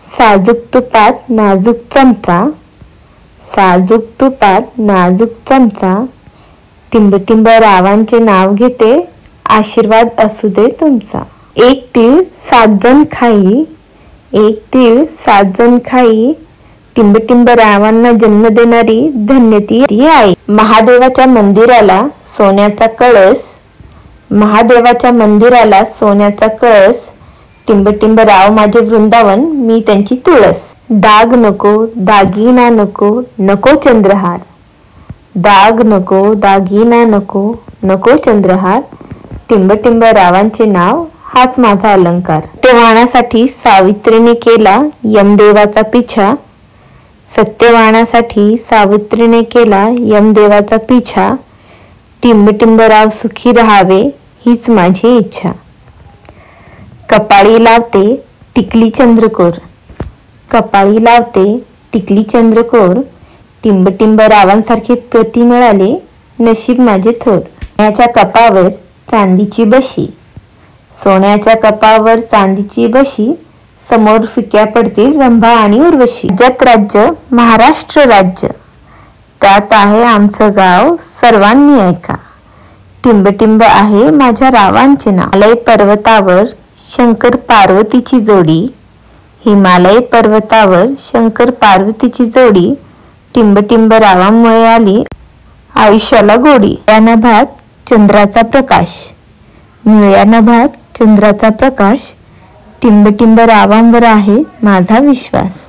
साजूक तुपात नाजूक चमचा, साजूक तुपात नाजूक चमचा, टिंबटिंब रावांचे नाव घेते, आशीर्वाद असू दे तुमचा. एक तीळ 7 जण खाई, एक तीळ 7 जण खाई, टिंबटिंब रावांना जन्म देणारी धन्य ती आई. महादेवाच्या मंदिराला सोन्याचा कळस, महादेवाच्या मंदिराला सोन्याचा कळस, टिंबटिंब राव माझे वृंदावन, मी त्यांची तुळस. दाग नको दागिना नको, नको चंद्रहार, दाग नको दागिना नको, नको चंद्रहार, टिंबटिंब रावांचे नाव हाच माझा अलंकार. सत्यवानासाठी सावित्रीने केला यमदेवाचा पिछा, सत्यवानासाठी सावित्रीने केला यमदेवाचा पिछा, टिंबटिंबराव सुखी राहावे हीच माझी इच्छा. कपाळी लावते टिकली चंद्रकोर, कपाळी लावते टिकली चंद्रकोर, टिंबटिंब रावांसारखे पती मिळाले नशीब माझे थोर. सोन्याच्या कपावर चांदीची बशी, सोन्याच्या कपावर चांदीची बशी, समोर फिक्या पडतील रंभा आणि उर्वशी. राज्यात राज्य महाराष्ट्र राज्य, त्यात आहे आमचं गाव सर्वांनी ऐका, टिंबटिंब आहे माझ्या रावांचे नाव. हिमालय पर्वतावर शंकर पार्वतीची जोडी, हिमालय पर्वतावर शंकर पार्वतीची जोडी, टिंबटिंब रावांमुळे आली आयुष्याला गोडी. निळ्या नभात चंद्राचा प्रकाश, निळ्या नभात चंद्राचा प्रकाश, टिंबटिंब रावांवर आहे माझा विश्वास.